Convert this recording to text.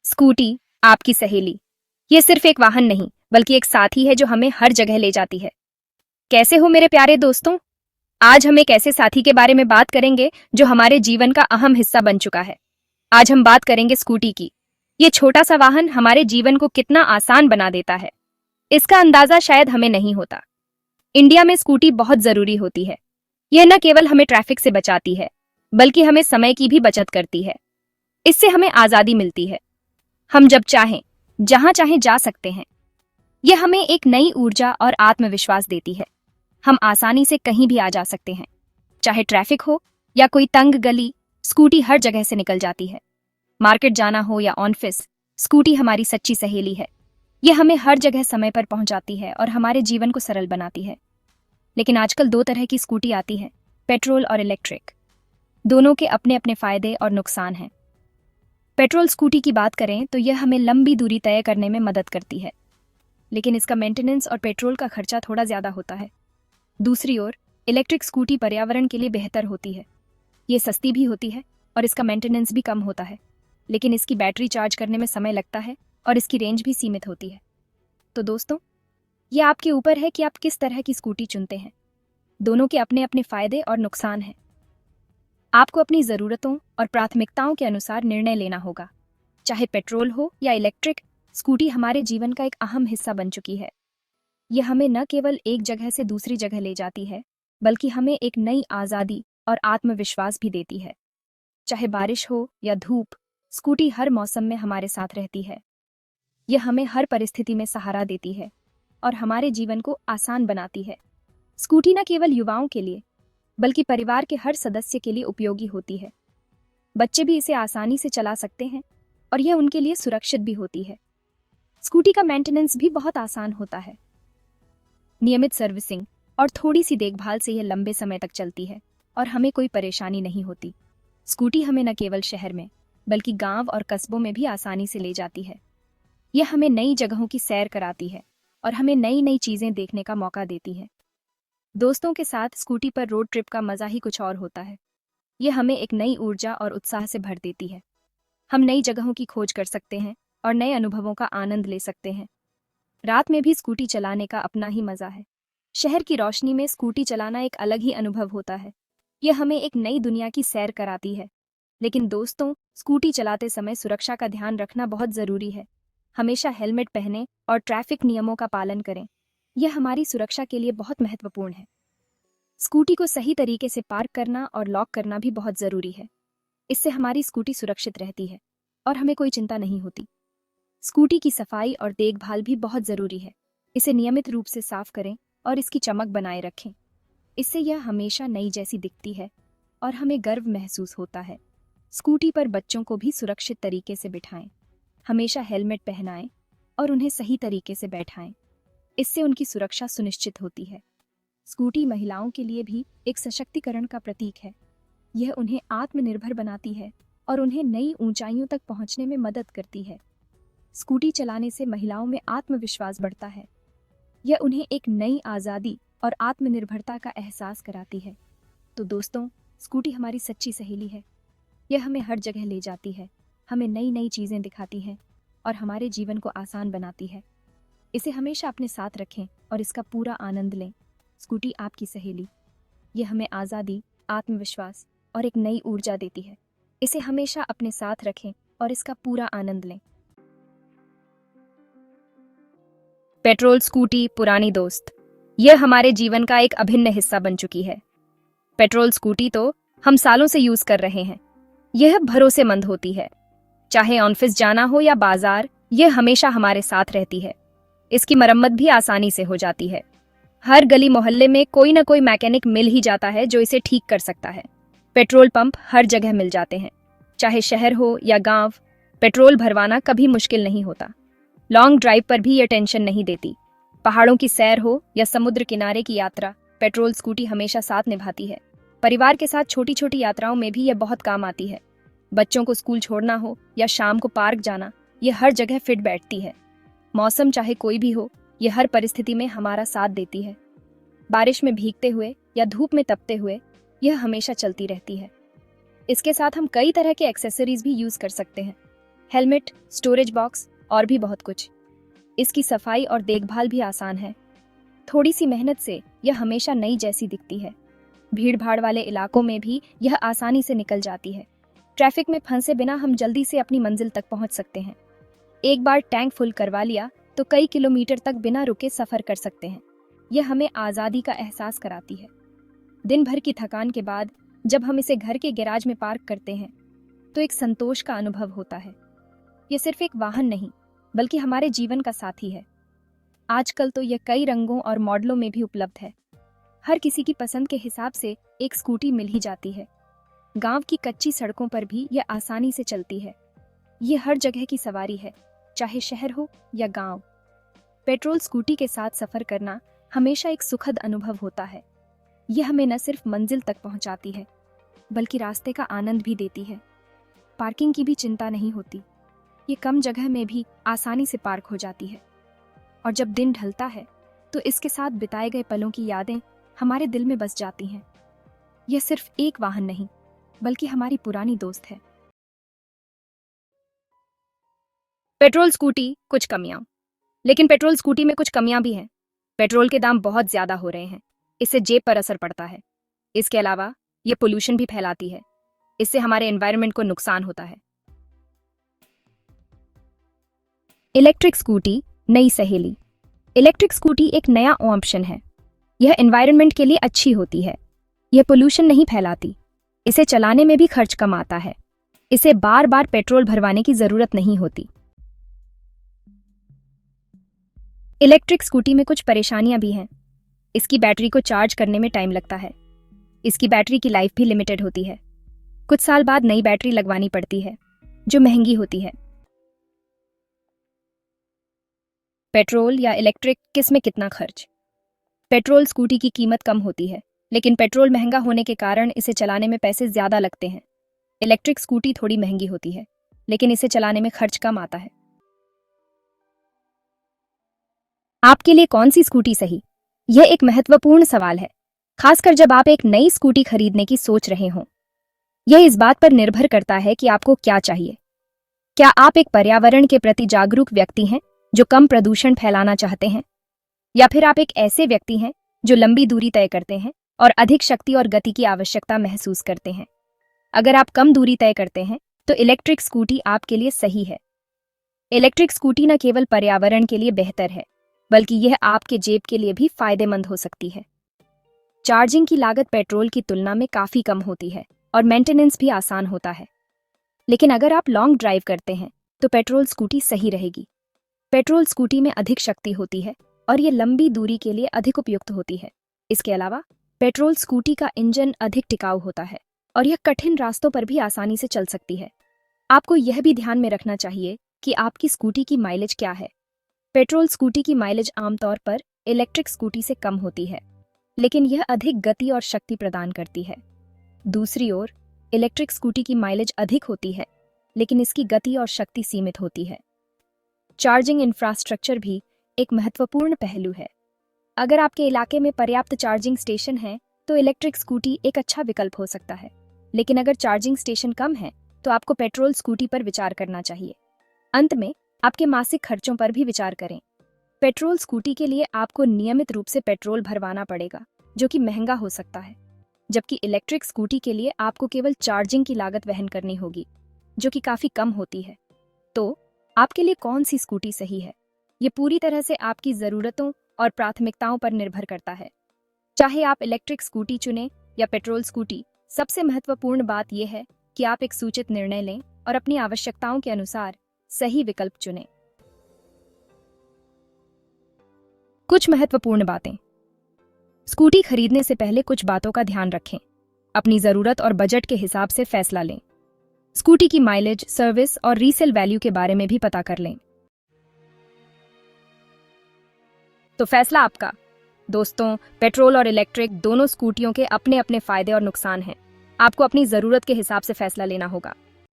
Scooty, आपकी सहेली। ये सिर्फ एक वाहन नहीं, बल्कि एक साथी है जो हमें हर जगह ले जाती है। कैसे हो मेरे प्यारे दोस्तों? आज हम एक ऐसे साथी के बारे में बात करेंगे जो हमारे जीवन का अहम हिस्सा बन चुका है। आज हम बात करेंगे स्कूटी की। ये छोटा सा वाहन हमारे जीवन को कितना आसान बना देता है, इसका अंदाजा शायद हमें नहीं होता। इंडिया में स्कूटी बहुत जरूरी होती है। यह न केवल हमें ट्रैफिक से बचाती है, बल्कि हमें समय की भी बचत करती है। इससे हमें आजादी मिलती है। हम जब चाहें, जहां चाहें जा सकते हैं। यह हमें एक नई ऊर्जा और आत्मविश्वास देती है। हम आसानी से कहीं भी आ जा सकते हैं, चाहे ट्रैफिक हो या कोई तंग गली, स्कूटी हर जगह से निकल जाती है। मार्केट जाना हो या ऑफिस, स्कूटी हमारी सच्ची सहेली है। यह हमें हर जगह समय पर पहुंचाती है और हमारे जीवन को सरल बनाती है। लेकिन आजकल दो तरह की स्कूटी आती है, पेट्रोल और इलेक्ट्रिक। दोनों के अपने अपने फायदे और नुकसान हैं। पेट्रोल स्कूटी की बात करें तो यह हमें लंबी दूरी तय करने में मदद करती है, लेकिन इसका मेंटेनेंस और पेट्रोल का खर्चा थोड़ा ज्यादा होता है। दूसरी ओर इलेक्ट्रिक स्कूटी पर्यावरण के लिए बेहतर होती है। ये सस्ती भी होती है और इसका मेंटेनेंस भी कम होता है, लेकिन इसकी बैटरी चार्ज करने में समय लगता है और इसकी रेंज भी सीमित होती है। तो दोस्तों, यह आपके ऊपर है कि आप किस तरह की स्कूटी चुनते हैं। दोनों के अपने अपने फायदे और नुकसान हैं। आपको अपनी ज़रूरतों और प्राथमिकताओं के अनुसार निर्णय लेना होगा। चाहे पेट्रोल हो या इलेक्ट्रिक, स्कूटी हमारे जीवन का एक अहम हिस्सा बन चुकी है। यह हमें न केवल एक जगह से दूसरी जगह ले जाती है, बल्कि हमें एक नई आज़ादी और आत्मविश्वास भी देती है। चाहे बारिश हो या धूप, स्कूटी हर मौसम में हमारे साथ रहती है। यह हमें हर परिस्थिति में सहारा देती है और हमारे जीवन को आसान बनाती है। स्कूटी न केवल युवाओं के लिए, बल्कि परिवार के हर सदस्य के लिए उपयोगी होती है। बच्चे भी इसे आसानी से चला सकते हैं और यह उनके लिए सुरक्षित भी होती है। स्कूटी का मेंटेनेंस भी बहुत आसान होता है। नियमित सर्विसिंग और थोड़ी सी देखभाल से यह लंबे समय तक चलती है और हमें कोई परेशानी नहीं होती। स्कूटी हमें न केवल शहर में, बल्कि गांव और कस्बों में भी आसानी से ले जाती है। यह हमें नई जगहों की सैर कराती है और हमें नई नई चीजें देखने का मौका देती है। दोस्तों के साथ स्कूटी पर रोड ट्रिप का मजा ही कुछ और होता है। यह हमें एक नई ऊर्जा और उत्साह से भर देती है। हम नई जगहों की खोज कर सकते हैं और नए अनुभवों का आनंद ले सकते हैं। रात में भी स्कूटी चलाने का अपना ही मजा है। शहर की रोशनी में स्कूटी चलाना एक अलग ही अनुभव होता है। यह हमें एक नई दुनिया की सैर कराती है। लेकिन दोस्तों, स्कूटी चलाते समय सुरक्षा का ध्यान रखना बहुत जरूरी है। हमेशा हेलमेट पहनें और ट्रैफिक नियमों का पालन करें। यह हमारी सुरक्षा के लिए बहुत महत्वपूर्ण है। स्कूटी को सही तरीके से पार्क करना और लॉक करना भी बहुत जरूरी है। इससे हमारी स्कूटी सुरक्षित रहती है और हमें कोई चिंता नहीं होती। स्कूटी की सफाई और देखभाल भी बहुत जरूरी है। इसे नियमित रूप से साफ करें और इसकी चमक बनाए रखें। इससे यह हमेशा नई जैसी दिखती है और हमें गर्व महसूस होता है। स्कूटी पर बच्चों को भी सुरक्षित तरीके से बिठाएं। हमेशा हेलमेट पहनाएं और उन्हें सही तरीके से बैठाएं। इससे उनकी सुरक्षा सुनिश्चित होती है। स्कूटी महिलाओं के लिए भी एक सशक्तिकरण का प्रतीक है। यह उन्हें आत्मनिर्भर बनाती है और उन्हें नई ऊंचाइयों तक पहुंचने में मदद करती है। स्कूटी चलाने से महिलाओं में आत्मविश्वास बढ़ता है। यह उन्हें एक नई आज़ादी और आत्मनिर्भरता का एहसास कराती है। तो दोस्तों, स्कूटी हमारी सच्ची सहेली है। यह हमें हर जगह ले जाती है, हमें नई नई चीज़ें दिखाती है और हमारे जीवन को आसान बनाती है। इसे हमेशा अपने साथ रखें और इसका पूरा आनंद लें। स्कूटी आपकी सहेली। यह हमें आज़ादी, आत्मविश्वास और एक नई ऊर्जा देती है। इसे हमेशा अपने साथ रखें और इसका पूरा आनंद लें। पेट्रोल स्कूटी पुरानी दोस्त। यह हमारे जीवन का एक अभिन्न हिस्सा बन चुकी है। पेट्रोल स्कूटी तो हम सालों से यूज कर रहे हैं। यह भरोसेमंद होती है। चाहे ऑफिस जाना हो या बाजार, यह हमेशा हमारे साथ रहती है। इसकी मरम्मत भी आसानी से हो जाती है। हर गली मोहल्ले में कोई ना कोई मैकेनिक मिल ही जाता है जो इसे ठीक कर सकता है। पेट्रोल पंप हर जगह मिल जाते हैं। चाहे शहर हो या गांव, पेट्रोल भरवाना कभी मुश्किल नहीं होता। लॉन्ग ड्राइव पर भी यह टेंशन नहीं देती। पहाड़ों की सैर हो या समुद्र किनारे की यात्रा, पेट्रोल स्कूटी हमेशा साथ निभाती है। परिवार के साथ छोटी छोटी यात्राओं में भी यह बहुत काम आती है। बच्चों को स्कूल छोड़ना हो या शाम को पार्क जाना, यह हर जगह फिट बैठती है। मौसम चाहे कोई भी हो, यह हर परिस्थिति में हमारा साथ देती है। बारिश में भीगते हुए या धूप में तपते हुए, यह हमेशा चलती रहती है। इसके साथ हम कई तरह के एक्सेसरीज भी यूज कर सकते हैं। हेलमेट, स्टोरेज बॉक्स और भी बहुत कुछ। इसकी सफाई और देखभाल भी आसान है। थोड़ी सी मेहनत से यह हमेशा नई जैसी दिखती है। भीड़ भाड़ वाले इलाकों में भी यह आसानी से निकल जाती है। ट्रैफिक में फंसे बिना हम जल्दी से अपनी मंजिल तक पहुंच सकते हैं। एक बार टैंक फुल करवा लिया तो कई किलोमीटर तक बिना रुके सफर कर सकते हैं। यह हमें आज़ादी का एहसास कराती है। दिन भर की थकान के बाद जब हम इसे घर के गैराज में पार्क करते हैं तो एक संतोष का अनुभव होता है। यह सिर्फ एक वाहन नहीं बल्कि हमारे जीवन का साथी है। आजकल तो यह कई रंगों और मॉडलों में भी उपलब्ध है। हर किसी की पसंद के हिसाब से एक स्कूटी मिल ही जाती है। गांव की कच्ची सड़कों पर भी यह आसानी से चलती है। यह हर जगह की सवारी है, चाहे शहर हो या गांव। पेट्रोल स्कूटी के साथ सफर करना हमेशा एक सुखद अनुभव होता है। यह हमें न सिर्फ मंजिल तक पहुंचाती है बल्कि रास्ते का आनंद भी देती है। पार्किंग की भी चिंता नहीं होती। ये कम जगह में भी आसानी से पार्क हो जाती है। और जब दिन ढलता है तो इसके साथ बिताए गए पलों की यादें हमारे दिल में बस जाती हैं। यह सिर्फ एक वाहन नहीं बल्कि हमारी पुरानी दोस्त है। पेट्रोल स्कूटी कुछ कमियां। लेकिन पेट्रोल स्कूटी में कुछ कमियां भी हैं। पेट्रोल के दाम बहुत ज्यादा हो रहे हैं। इससे जेब पर असर पड़ता है। इसके अलावा ये पोल्यूशन भी फैलाती है। इससे हमारे एनवायरनमेंट को नुकसान होता है। इलेक्ट्रिक स्कूटी नई सहेली। इलेक्ट्रिक स्कूटी एक नया ऑप्शन है। यह एनवायरनमेंट के लिए अच्छी होती है। यह पोल्यूशन नहीं फैलाती। इसे चलाने में भी खर्च कम आता है। इसे बार बार पेट्रोल भरवाने की जरूरत नहीं होती। इलेक्ट्रिक स्कूटी में कुछ परेशानियां भी हैं। इसकी बैटरी को चार्ज करने में टाइम लगता है। इसकी बैटरी की लाइफ भी लिमिटेड होती है। कुछ साल बाद नई बैटरी लगवानी पड़ती है, जो महंगी होती है। पेट्रोल या इलेक्ट्रिक, किस में कितना खर्च? पेट्रोल स्कूटी की कीमत कम होती है, लेकिन पेट्रोल महंगा होने के कारण इसे चलाने में पैसे ज्यादा लगते हैं। इलेक्ट्रिक स्कूटी थोड़ी महंगी होती है, लेकिन इसे चलाने में खर्च कम आता है। आपके लिए कौन सी स्कूटी सही? यह एक महत्वपूर्ण सवाल है, खासकर जब आप एक नई स्कूटी खरीदने की सोच रहे हों। यह इस बात पर निर्भर करता है कि आपको क्या चाहिए। क्या आप एक पर्यावरण के प्रति जागरूक व्यक्ति हैं जो कम प्रदूषण फैलाना चाहते हैं, या फिर आप एक ऐसे व्यक्ति हैं जो लंबी दूरी तय करते हैं और अधिक शक्ति और गति की आवश्यकता महसूस करते हैं? अगर आप कम दूरी तय करते हैं तो इलेक्ट्रिक स्कूटी आपके लिए सही है। इलेक्ट्रिक स्कूटी न केवल पर्यावरण के लिए बेहतर है, बल्कि यह आपके जेब के लिए भी फायदेमंद हो सकती है। चार्जिंग की लागत पेट्रोल की तुलना में काफी कम होती है और मेंटेनेंस भी आसान होता है। लेकिन अगर आप लॉन्ग ड्राइव करते हैं तो पेट्रोल स्कूटी सही रहेगी। पेट्रोल स्कूटी में अधिक शक्ति होती है और ये लंबी दूरी के लिए अधिक उपयुक्त होती है। इसके अलावा पेट्रोल स्कूटी का इंजन अधिक टिकाऊ होता है और यह कठिन रास्तों पर भी आसानी से चल सकती है। आपको यह भी ध्यान में रखना चाहिए कि आपकी स्कूटी की माइलेज क्या है। पेट्रोल स्कूटी की माइलेज आमतौर पर इलेक्ट्रिक स्कूटी से कम होती है, लेकिन यह अधिक गति और शक्ति प्रदान करती है। दूसरी ओर इलेक्ट्रिक स्कूटी की माइलेज अधिक होती है, लेकिन इसकी गति और शक्ति सीमित होती है। चार्जिंग इंफ्रास्ट्रक्चर भी एक महत्वपूर्ण पहलू है। अगर आपके इलाके में पर्याप्त चार्जिंग स्टेशन है तो इलेक्ट्रिक स्कूटी एक अच्छा विकल्प हो सकता है। लेकिन अगर चार्जिंग स्टेशन कम है तो आपको पेट्रोल स्कूटी पर विचार करना चाहिए। अंत में आपके मासिक खर्चों पर भी विचार करें। पेट्रोल स्कूटी के लिए आपको नियमित रूप से पेट्रोल भरवाना पड़ेगा, जो कि महंगा हो सकता है, जबकि इलेक्ट्रिक स्कूटी के लिए आपको केवल चार्जिंग की लागत वहन करनी होगी, जो कि काफी कम होती है। तो आपके लिए कौन सी स्कूटी सही है? ये पूरी तरह से आपकी जरूरतों और प्राथमिकताओं पर निर्भर करता है। चाहे आप इलेक्ट्रिक स्कूटी चुनें या पेट्रोल स्कूटी, सबसे महत्वपूर्ण बात यह है कि आप एक सूचित निर्णय लें और अपनी आवश्यकताओं के अनुसार सही विकल्प चुनें। कुछ महत्वपूर्ण बातें। स्कूटी खरीदने से पहले कुछ बातों का ध्यान रखें। अपनी जरूरत और बजट के हिसाब से फैसला लें। स्कूटी की माइलेज, सर्विस और रीसेल वैल्यू के बारे में भी पता कर लें। तो फैसला आपका। दोस्तों, पेट्रोल और इलेक्ट्रिक दोनों स्कूटियों के अपने अपने फायदे और नुकसान हैं। आपको अपनी जरूरत के हिसाब से फैसला लेना होगा।